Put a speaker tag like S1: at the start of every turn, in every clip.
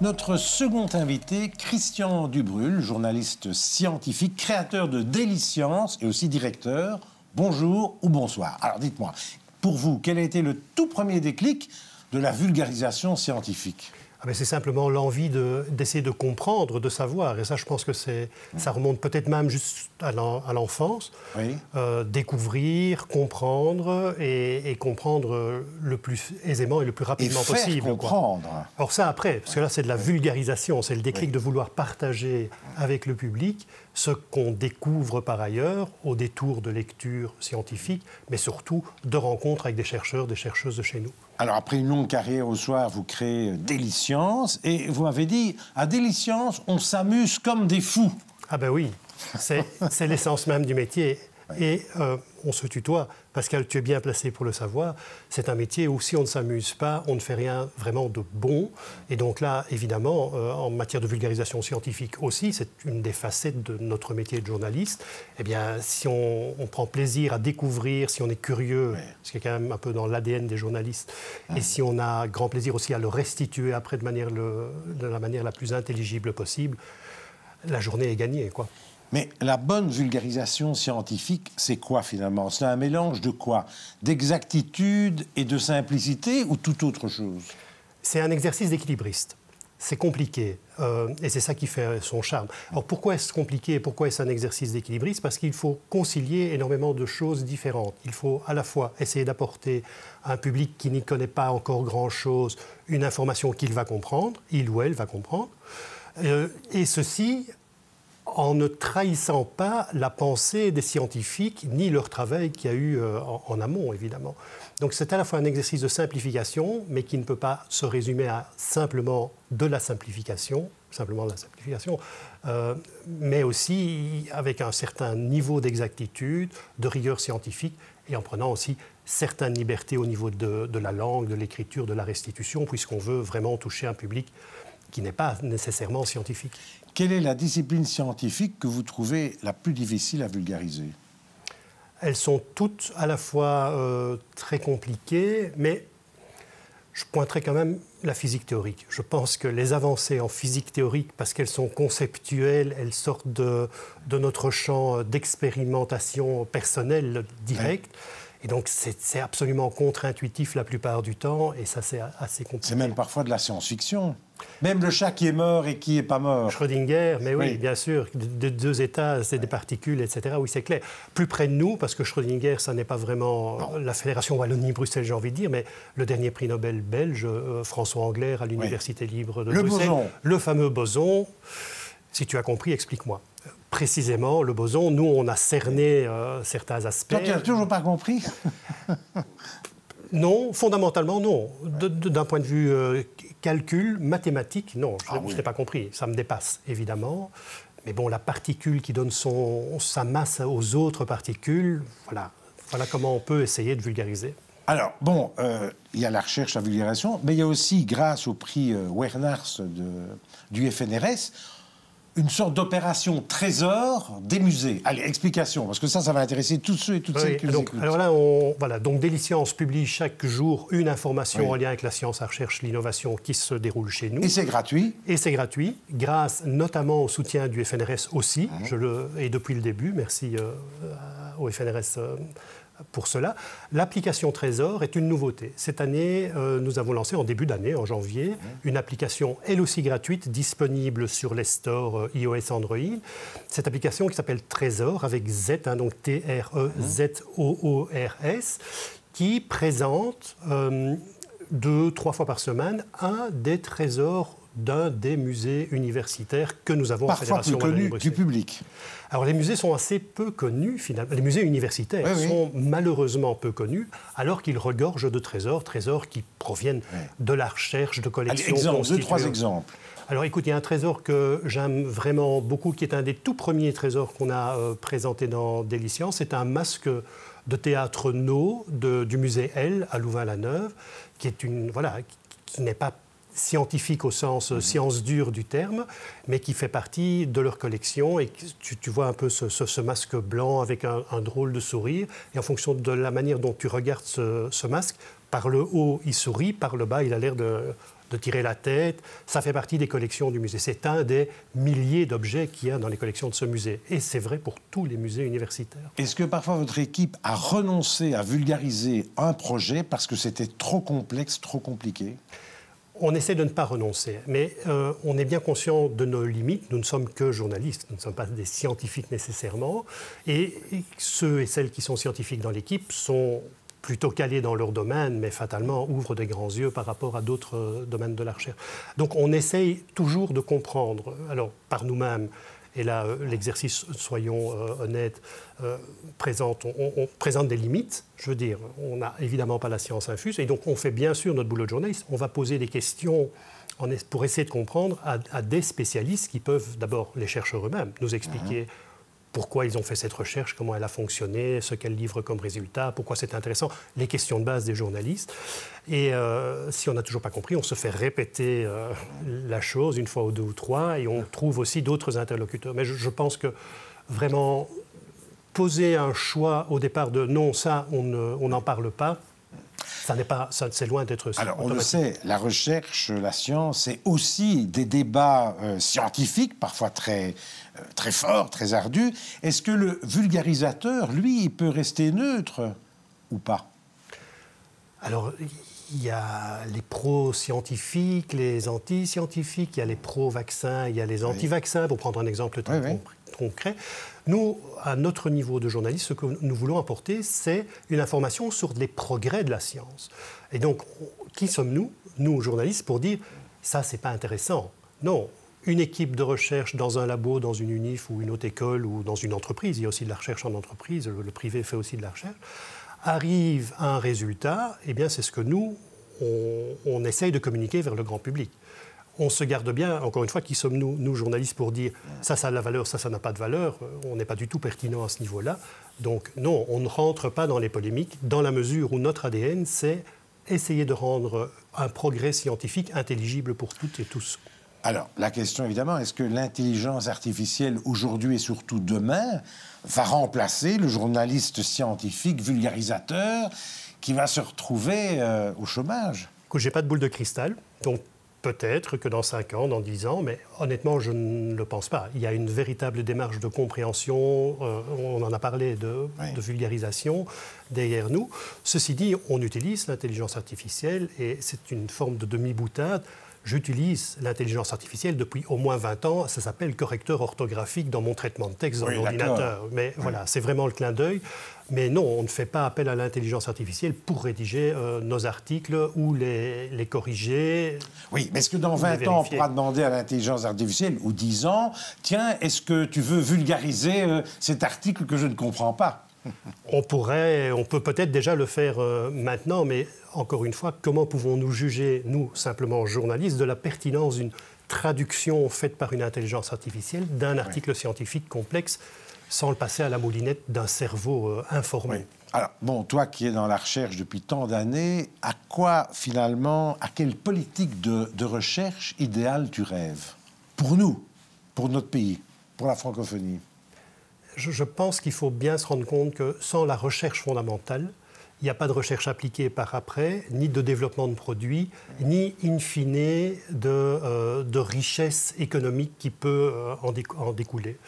S1: Notre second invité, Christian Dubrulle, journaliste scientifique, créateur de Daily Science et aussi directeur. Bonjour ou bonsoir. Alors dites-moi, pour vous, quel a été le tout premier déclic de la vulgarisation scientifique ?
S2: C'est simplement l'envie d'essayer de comprendre, de savoir. Et ça, je pense que ça remonte peut-être même juste à l'enfance. Oui. Découvrir, comprendre et comprendre le plus aisément et le plus rapidement possible.
S1: Comprendre.
S2: Or ça, après, parce que là, c'est de la vulgarisation. C'est le déclic de vouloir partager avec le public ce qu'on découvre par ailleurs au détour de lectures scientifiques, mais surtout de rencontres avec des chercheurs, des chercheuses de chez nous.
S1: Alors, après une longue carrière au soir, vous créez Daily Science et vous m'avez dit, à Daily Science, on s'amuse comme des fous.
S2: Ah ben oui, c'est l'essence même du métier. Oui. Et on se tutoie. Pascal, tu es bien placé pour le savoir. C'est un métier où si on ne s'amuse pas, on ne fait rien vraiment de bon. Et donc là, évidemment, en matière de vulgarisation scientifique aussi, c'est une des facettes de notre métier de journaliste. Eh bien, si on prend plaisir à découvrir, si on est curieux, oui, ce qui est quand même un peu dans l'ADN des journalistes, et si on a grand plaisir aussi à le restituer après de la manière la plus intelligible possible, la journée est gagnée, quoi.
S1: Mais la bonne vulgarisation scientifique, c'est quoi finalement? C'est un mélange de quoi? D'exactitude et de simplicité ou toute autre chose?
S2: C'est un exercice d'équilibriste. C'est compliqué et c'est ça qui fait son charme. Alors pourquoi est-ce compliqué et pourquoi est-ce un exercice d'équilibriste? Parce qu'il faut concilier énormément de choses différentes. Il faut à la fois essayer d'apporter à un public qui n'y connaît pas encore grand-chose une information qu'il va comprendre, il ou elle va comprendre, et ceci en ne trahissant pas la pensée des scientifiques, ni leur travail qu'il y a eu en amont, évidemment. Donc c'est à la fois un exercice de simplification, mais qui ne peut pas se résumer à simplement de la simplification, mais aussi avec un certain niveau d'exactitude, de rigueur scientifique, et en prenant aussi certaines libertés au niveau de la langue, de l'écriture, de la restitution, puisqu'on veut vraiment toucher un public qui n'est pas nécessairement scientifique.
S1: Quelle est la discipline scientifique que vous trouvez la plus difficile à vulgariser?
S2: Elles sont toutes à la fois très compliquées, mais je pointerai quand même la physique théorique. Je pense que les avancées en physique théorique, parce qu'elles sont conceptuelles, elles sortent de notre champ d'expérimentation personnelle directe. Oui. Et donc, c'est absolument contre-intuitif la plupart du temps, et ça, c'est assez compliqué.
S1: C'est même parfois de la science-fiction. Même le chat qui est mort et qui n'est pas mort.
S2: Schrödinger, mais oui, bien sûr, de deux états, c'est des particules, etc. Oui, c'est clair. Plus près de nous, parce que Schrödinger, ça n'est pas vraiment la Fédération Wallonie-Bruxelles, j'ai envie de dire, mais le dernier prix Nobel belge, François Anglaire, à l'Université libre de Bruxelles.
S1: Boson.
S2: Le fameux boson. Si tu as compris, explique-moi. Précisément, le boson, nous, on a cerné certains aspects.
S1: Toi, tu n'as toujours pas compris?
S2: Non, fondamentalement, non. D'un point de vue calcul, mathématique, non, je n'ai pas compris. Ça me dépasse, évidemment. Mais bon, la particule qui donne sa masse aux autres particules, voilà comment on peut essayer de vulgariser.
S1: Alors, bon, il y a la recherche, la vulgarisation, mais il y a aussi, grâce au prix Werners du FNRS, une sorte d'opération trésor des musées. Allez, explication, parce que ça va intéresser tous ceux et toutes celles qui nous écoutent.
S2: Alors là, donc Daily Science publie chaque jour une information en lien avec la science, la recherche, l'innovation qui se déroule chez nous.
S1: Et c'est gratuit.
S2: Et c'est gratuit, grâce notamment au soutien du FNRS aussi, et depuis le début, merci au FNRS pour cela. L'application Trésor est une nouveauté. Cette année, nous avons lancé en début d'année, en janvier, une application elle aussi gratuite, disponible sur les stores iOS Android. Cette application qui s'appelle Trésor, avec Z, donc T-R-E-Z-O-O-R-S, qui présente 2-3 fois par semaine un des trésors d'un des musées universitaires que nous avons en Fédération
S1: Wallonie-Bruxelles. Parfois plus connus du public.
S2: Alors les musées sont assez peu connus, finalement. Les musées universitaires sont malheureusement peu connus, alors qu'ils regorgent de trésors qui proviennent de la recherche, de collections constituées.
S1: 2-3 exemples.
S2: Alors écoute, il y a un trésor que j'aime vraiment beaucoup, qui est un des tout premiers trésors qu'on a présenté dans Daily Science. C'est un masque de théâtre No du musée L à Louvain-la-Neuve, qui est qui n'est pas scientifique au sens science dure du terme, mais qui fait partie de leur collection. Et tu vois un peu ce masque blanc avec un drôle de sourire. Et en fonction de la manière dont tu regardes ce masque, par le haut, il sourit, par le bas, il a l'air de tirer la tête. Ça fait partie des collections du musée. C'est un des milliers d'objets qu'il y a dans les collections de ce musée. Et c'est vrai pour tous les musées universitaires.
S1: Est-ce que parfois votre équipe a renoncé à vulgariser un projet parce que c'était trop complexe, trop compliqué ?
S2: On essaie de ne pas renoncer, mais on est bien conscient de nos limites. Nous ne sommes que journalistes, nous ne sommes pas des scientifiques nécessairement. Et ceux et celles qui sont scientifiques dans l'équipe sont plutôt calés dans leur domaine, mais fatalement ouvrent des grands yeux par rapport à d'autres domaines de la recherche. Donc on essaye toujours de comprendre, alors par nous-mêmes, et là l'exercice, soyons honnêtes, on présente des limites. Je veux dire, on n'a évidemment pas la science infuse, et donc on fait bien sûr notre boulot de journaliste. On va poser des questions pour essayer de comprendre à des spécialistes qui peuvent d'abord, les chercheurs eux-mêmes, nous expliquer pourquoi ils ont fait cette recherche, comment elle a fonctionné, ce qu'elle livre comme résultat, pourquoi c'est intéressant, les questions de base des journalistes. Et si on n'a toujours pas compris, on se fait répéter la chose une fois ou deux ou trois, et on trouve aussi d'autres interlocuteurs. Mais je pense que vraiment poser un choix au départ de non, ça, on n'en parle pas, c'est loin d'être automatique.
S1: Alors, on le sait, la recherche, la science, c'est aussi des débats scientifiques, parfois très forts, très ardus. Est-ce que le vulgarisateur, lui, il peut rester neutre ou pas ?
S2: Alors, il y a les pro-scientifiques, les anti-scientifiques, il y a les pro-vaccins, il y a les anti-vaccins, pour prendre un exemple très concret. Nous, à notre niveau de journaliste, ce que nous voulons apporter, c'est une information sur les progrès de la science. Et donc, qui sommes-nous, nous, journalistes, pour dire « ça, c'est pas intéressant ». Non, une équipe de recherche dans un labo, dans une UNIF ou une haute école ou dans une entreprise, il y a aussi de la recherche en entreprise, le privé fait aussi de la recherche, arrive à un résultat, eh bien, c'est ce que nous, on essaye de communiquer vers le grand public. On se garde bien, encore une fois, qui sommes-nous, nous journalistes, pour dire ça a de la valeur, ça n'a pas de valeur. On n'est pas du tout pertinent à ce niveau-là. Donc non, on ne rentre pas dans les polémiques, dans la mesure où notre ADN, c'est essayer de rendre un progrès scientifique intelligible pour toutes et tous.
S1: Alors, la question, évidemment, est-ce que l'intelligence artificielle, aujourd'hui et surtout demain, va remplacer le journaliste scientifique vulgarisateur qui va se retrouver au chômage ?
S2: Écoute, je n'ai pas de boule de cristal, donc peut-être que dans 5 ans, dans 10 ans, mais honnêtement, je ne le pense pas. Il y a une véritable démarche de compréhension, on en a parlé, de vulgarisation derrière nous. Ceci dit, on utilise l'intelligence artificielle et c'est une forme de demi-boutade. J'utilise l'intelligence artificielle depuis au moins 20 ans. Ça s'appelle correcteur orthographique dans mon traitement de texte dans l'ordinateur. Mais voilà, c'est vraiment le clin d'œil. Mais non, on ne fait pas appel à l'intelligence artificielle pour rédiger nos articles ou les corriger.
S1: Oui, mais est-ce que dans 20 ans, on pourra demander à l'intelligence artificielle, ou 10 ans, tiens, est-ce que tu veux vulgariser cet article que je ne comprends pas ?
S2: On peut peut-être déjà le faire maintenant, mais encore une fois, comment pouvons-nous juger, nous, simplement journalistes, de la pertinence d'une traduction faite par une intelligence artificielle d'un article scientifique complexe sans le passer à la moulinette d'un cerveau informé ?
S1: Alors, bon, toi qui es dans la recherche depuis tant d'années, à quoi finalement, à quelle politique de recherche idéale tu rêves ? Pour nous, pour notre pays, pour la francophonie.
S2: Je pense qu'il faut bien se rendre compte que sans la recherche fondamentale, il n'y a pas de recherche appliquée par après, ni de développement de produits, ni in fine de richesse économique qui peut en découler.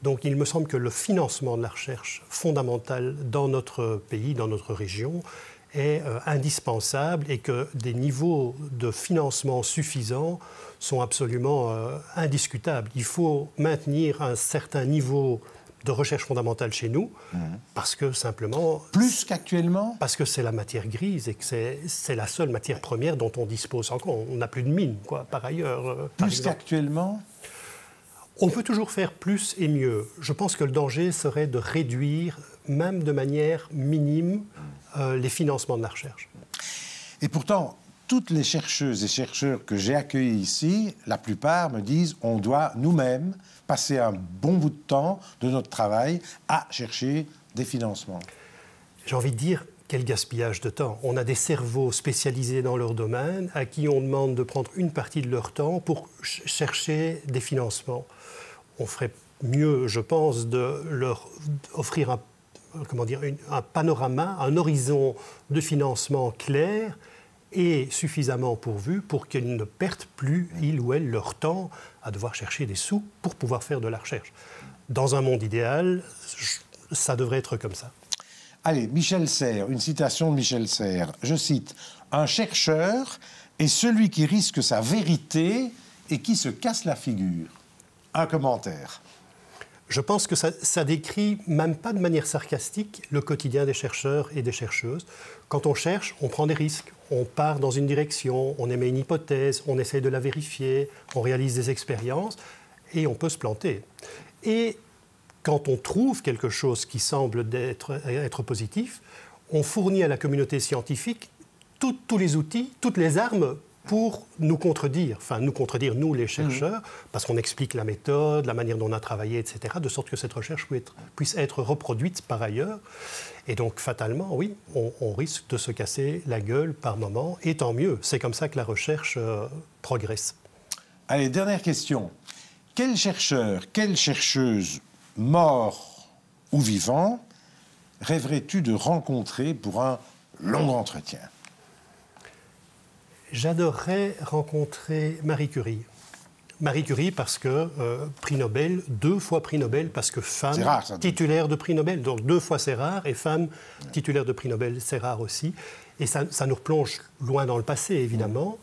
S2: Donc il me semble que le financement de la recherche fondamentale dans notre pays, dans notre région, est indispensable et que des niveaux de financement suffisants sont absolument indiscutables. Il faut maintenir un certain niveau de recherche fondamentale chez nous, parce que simplement...
S1: Plus qu'actuellement ?
S2: Parce que c'est la matière grise et que c'est la seule matière première dont on dispose encore. On n'a plus de mines, quoi, par ailleurs.
S1: Plus qu'actuellement ?
S2: On peut toujours faire plus et mieux. Je pense que le danger serait de réduire, même de manière minime, les financements de la recherche.
S1: Et pourtant, toutes les chercheuses et chercheurs que j'ai accueillis ici, la plupart me disent on doit nous-mêmes passer un bon bout de temps de notre travail à chercher des financements.
S2: J'ai envie de dire, quel gaspillage de temps. On a des cerveaux spécialisés dans leur domaine à qui on demande de prendre une partie de leur temps pour chercher des financements. On ferait mieux, je pense, de leur offrir un panorama, un horizon de financement clair est suffisamment pourvu pour qu'ils ne perdent plus, ils ou elles, leur temps à devoir chercher des sous pour pouvoir faire de la recherche. Dans un monde idéal, ça devrait être comme ça.
S1: Allez, Michel Serres, une citation de Michel Serres. Je cite, « Un chercheur est celui qui risque sa vérité et qui se casse la figure. » Un commentaire.
S2: Je pense que ça décrit, même pas de manière sarcastique, le quotidien des chercheurs et des chercheuses. Quand on cherche, on prend des risques, on part dans une direction, on émet une hypothèse, on essaie de la vérifier, on réalise des expériences et on peut se planter. Et quand on trouve quelque chose qui semble être positif, on fournit à la communauté scientifique tous les outils, toutes les armes pour nous contredire, nous les chercheurs, parce qu'on explique la méthode, la manière dont on a travaillé, etc., de sorte que cette recherche puisse être reproduite par ailleurs. Et donc, fatalement, oui, on risque de se casser la gueule par moment, et tant mieux, c'est comme ça que la recherche progresse.
S1: Allez, dernière question. Quel chercheur, quelle chercheuse, mort ou vivant, rêverais-tu de rencontrer pour un long entretien ?
S2: J'adorerais rencontrer Marie Curie. Marie Curie parce que prix Nobel, 2 fois prix Nobel, parce que femme
S1: rare,
S2: titulaire de prix Nobel. Donc 2 fois c'est rare, et femme titulaire de prix Nobel, c'est rare aussi. Et ça nous replonge loin dans le passé, évidemment.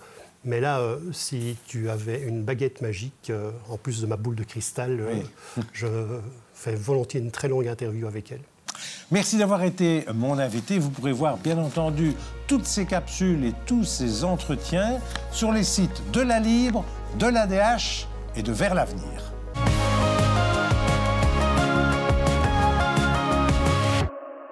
S2: Mais là, si tu avais une baguette magique, en plus de ma boule de cristal, je fais volontiers une très longue interview avec elle.
S1: Merci d'avoir été mon invité. Vous pourrez voir, bien entendu, toutes ces capsules et tous ces entretiens sur les sites de La Libre, de l'ADH et de Vers l'Avenir.